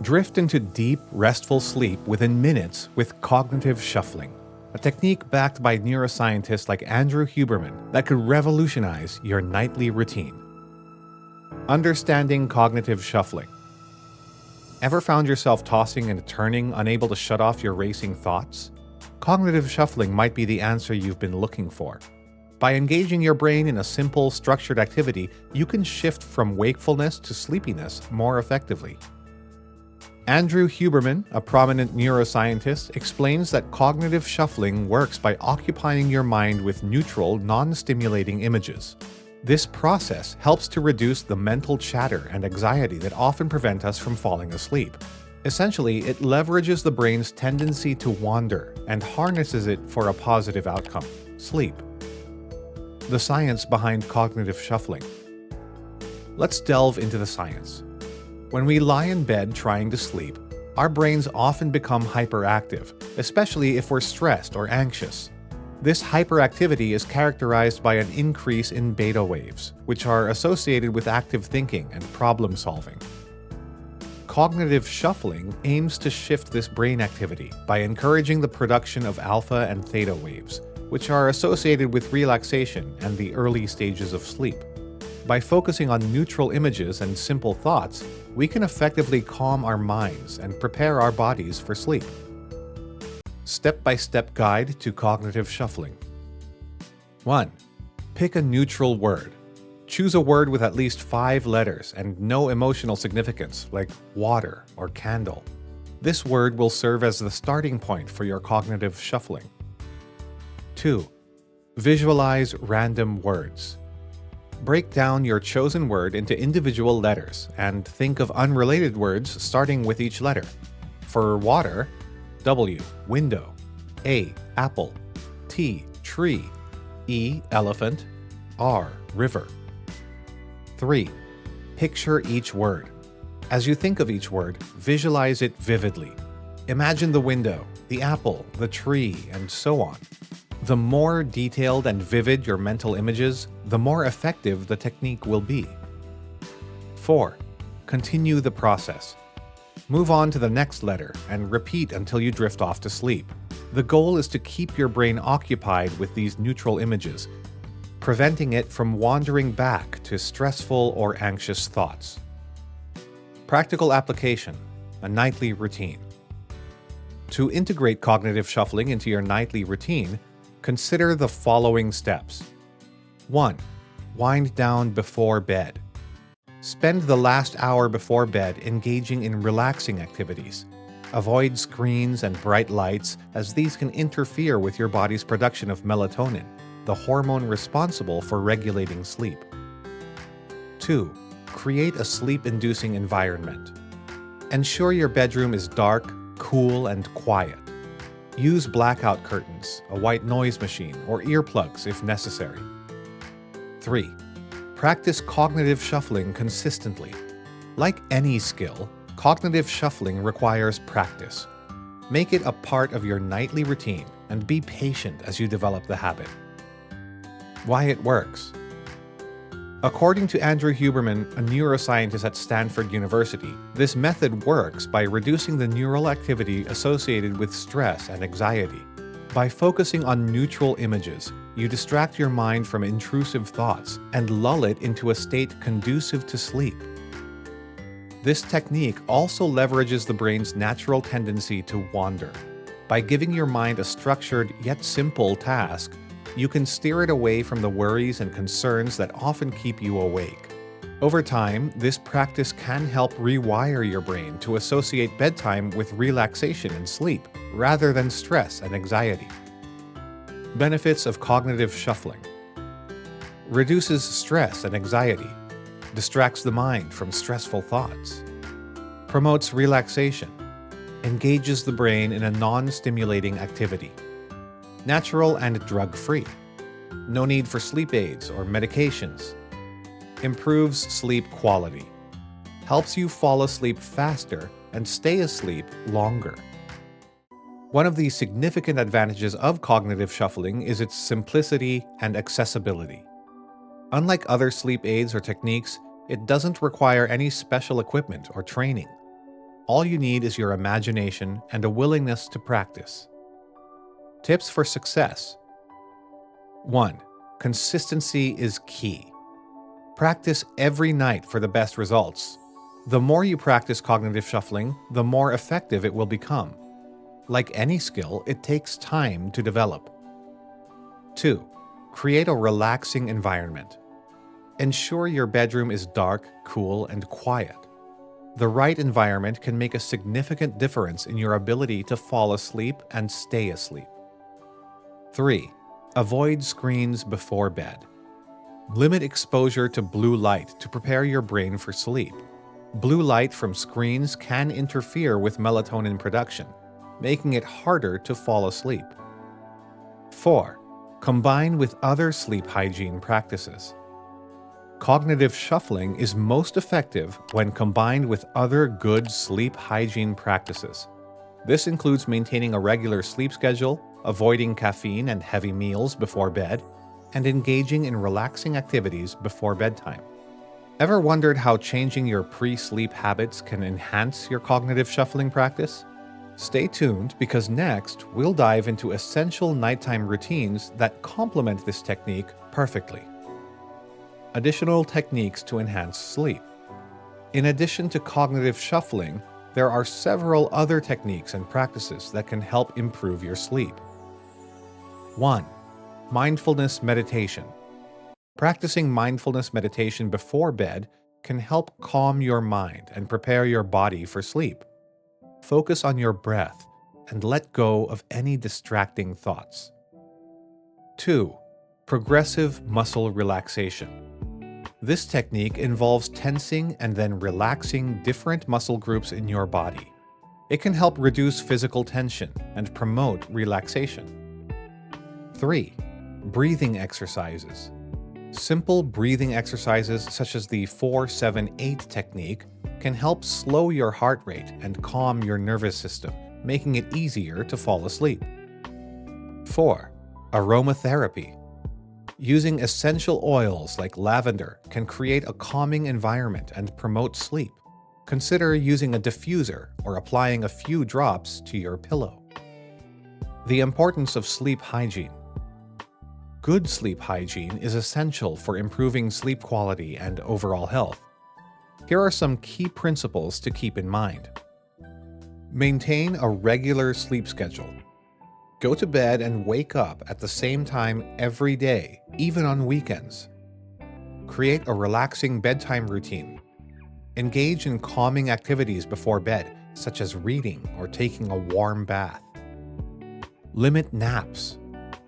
Drift into deep, restful sleep within minutes with cognitive shuffling, a technique backed by neuroscientists like Andrew Huberman that could revolutionize your nightly routine. Understanding cognitive shuffling. Ever found yourself tossing and turning, unable to shut off your racing thoughts? Cognitive shuffling might be the answer you've been looking for. By engaging your brain in a simple, structured activity, you can shift from wakefulness to sleepiness more effectively. Andrew Huberman, a prominent neuroscientist, explains that cognitive shuffling works by occupying your mind with neutral, non-stimulating images. This process helps to reduce the mental chatter and anxiety that often prevent us from falling asleep. Essentially, it leverages the brain's tendency to wander and harnesses it for a positive outcome: sleep. The science behind cognitive shuffling. Let's delve into the science. When we lie in bed trying to sleep, our brains often become hyperactive, especially if we're stressed or anxious. This hyperactivity is characterized by an increase in beta waves, which are associated with active thinking and problem solving. Cognitive shuffling aims to shift this brain activity by encouraging the production of alpha and theta waves, which are associated with relaxation and the early stages of sleep. By focusing on neutral images and simple thoughts, we can effectively calm our minds and prepare our bodies for sleep. Step-by-step guide to cognitive shuffling. 1. Pick a neutral word. Choose a word with at least 5 letters and no emotional significance, like water or candle. This word will serve as the starting point for your cognitive shuffling. 2. Visualize random words. Break down your chosen word into individual letters and think of unrelated words starting with each letter. For water, W, window, A, apple, T, tree, E, elephant, R, river. 3. Picture each word. As you think of each word, visualize it vividly. Imagine the window, the apple, the tree, and so on. The more detailed and vivid your mental images, the more effective the technique will be. 4. Continue the process. Move on to the next letter and repeat until you drift off to sleep. The goal is to keep your brain occupied with these neutral images, preventing it from wandering back to stressful or anxious thoughts. Practical application: a nightly routine. To integrate cognitive shuffling into your nightly routine, consider the following steps. 1. Wind down before bed. Spend the last hour before bed engaging in relaxing activities. Avoid screens and bright lights, as these can interfere with your body's production of melatonin, the hormone responsible for regulating sleep. 2. Create a sleep-inducing environment. Ensure your bedroom is dark, cool, and quiet. Use blackout curtains, a white noise machine, or earplugs if necessary. 3. Practice cognitive shuffling consistently. Like any skill, cognitive shuffling requires practice. Make it a part of your nightly routine and be patient as you develop the habit. Why it works. According to Andrew Huberman, a neuroscientist at Stanford University, this method works by reducing the neural activity associated with stress and anxiety. By focusing on neutral images, you distract your mind from intrusive thoughts and lull it into a state conducive to sleep. This technique also leverages the brain's natural tendency to wander. By giving your mind a structured yet simple task, you can steer it away from the worries and concerns that often keep you awake. Over time, this practice can help rewire your brain to associate bedtime with relaxation and sleep, rather than stress and anxiety. Benefits of cognitive shuffling. Reduces stress and anxiety. Distracts the mind from stressful thoughts. Promotes relaxation. Engages the brain in a non-stimulating activity. Natural and drug-free. No need for sleep aids or medications. Improves sleep quality. Helps you fall asleep faster and stay asleep longer. One of the significant advantages of cognitive shuffling is its simplicity and accessibility. Unlike other sleep aids or techniques, it doesn't require any special equipment or training. All you need is your imagination and a willingness to practice. Tips for success. 1. Consistency is key. Practice every night for the best results. The more you practice cognitive shuffling, the more effective it will become. Like any skill, it takes time to develop. 2. Create a relaxing environment. Ensure your bedroom is dark, cool, and quiet. The right environment can make a significant difference in your ability to fall asleep and stay asleep. 3. Avoid screens before bed. Limit exposure to blue light to prepare your brain for sleep. Blue light from screens can interfere with melatonin production, making it harder to fall asleep. 4. Combine with other sleep hygiene practices. Cognitive shuffling is most effective when combined with other good sleep hygiene practices. This includes maintaining a regular sleep schedule, avoiding caffeine and heavy meals before bed, and engaging in relaxing activities before bedtime. Ever wondered how changing your pre-sleep habits can enhance your cognitive shuffling practice? Stay tuned because next we'll dive into essential nighttime routines that complement this technique perfectly. Additional techniques to enhance sleep. In addition to cognitive shuffling, there are several other techniques and practices that can help improve your sleep. 1. Mindfulness meditation. Practicing mindfulness meditation before bed can help calm your mind and prepare your body for sleep. Focus on your breath and let go of any distracting thoughts. 2. Progressive muscle relaxation. This technique involves tensing and then relaxing different muscle groups in your body. It can help reduce physical tension and promote relaxation. 3. Breathing exercises. Simple breathing exercises such as the 4-7-8 technique can help slow your heart rate and calm your nervous system, making it easier to fall asleep. 4. Aromatherapy. Using essential oils like lavender can create a calming environment and promote sleep. Consider using a diffuser or applying a few drops to your pillow. The importance of sleep hygiene. Good sleep hygiene is essential for improving sleep quality and overall health. Here are some key principles to keep in mind. Maintain a regular sleep schedule. Go to bed and wake up at the same time every day, even on weekends. Create a relaxing bedtime routine. Engage in calming activities before bed, such as reading or taking a warm bath. Limit naps.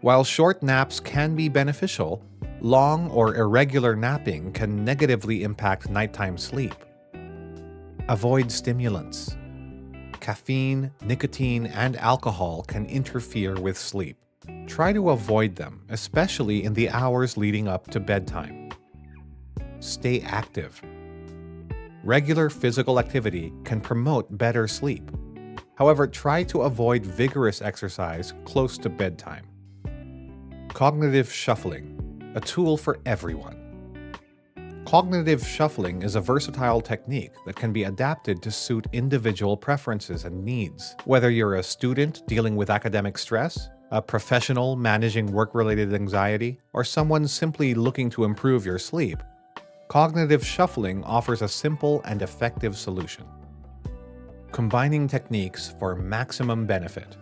While short naps can be beneficial, long or irregular napping can negatively impact nighttime sleep. Avoid stimulants. Caffeine, nicotine, and alcohol can interfere with sleep. Try to avoid them, especially in the hours leading up to bedtime. Stay active. Regular physical activity can promote better sleep. However, try to avoid vigorous exercise close to bedtime. Cognitive shuffling, a tool for everyone. Cognitive shuffling is a versatile technique that can be adapted to suit individual preferences and needs. Whether you're a student dealing with academic stress, a professional managing work-related anxiety, or someone simply looking to improve your sleep, cognitive shuffling offers a simple and effective solution. Combining techniques for maximum benefit.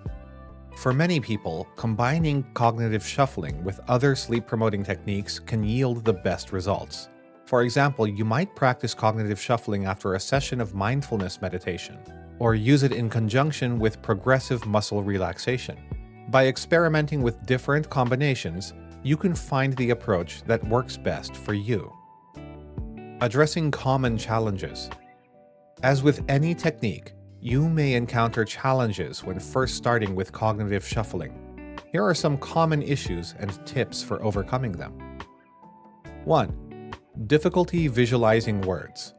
For many people, combining cognitive shuffling with other sleep-promoting techniques can yield the best results. For example, you might practice cognitive shuffling after a session of mindfulness meditation, or use it in conjunction with progressive muscle relaxation. By experimenting with different combinations, you can find the approach that works best for you. Addressing common challenges. As with any technique, you may encounter challenges when first starting with cognitive shuffling. Here are some common issues and tips for overcoming them. 1. Difficulty visualizing words.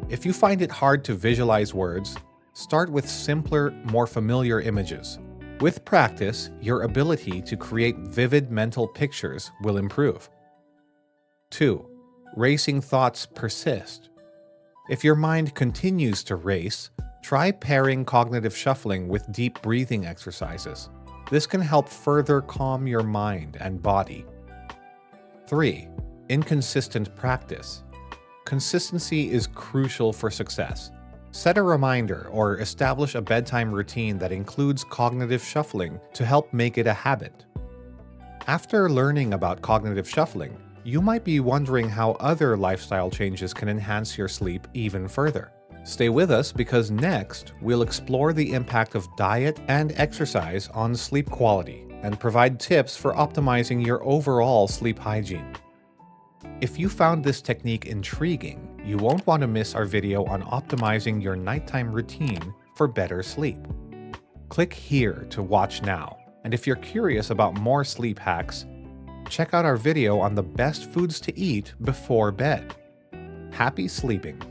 If you find it hard to visualize words, start with simpler, more familiar images. With practice, your ability to create vivid mental pictures will improve. 2. Racing thoughts persist. If your mind continues to race, Try pairing cognitive shuffling with deep breathing exercises. This can help further calm your mind and body. 3. Inconsistent practice. Consistency is crucial for success. Set a reminder or establish a bedtime routine that includes cognitive shuffling to help make it a habit. After learning about cognitive shuffling, you might be wondering how other lifestyle changes can enhance your sleep even further. Stay with us because next, we'll explore the impact of diet and exercise on sleep quality and provide tips for optimizing your overall sleep hygiene. If you found this technique intriguing, you won't want to miss our video on optimizing your nighttime routine for better sleep. Click here to watch now, and if you're curious about more sleep hacks, check out our video on the best foods to eat before bed. Happy sleeping!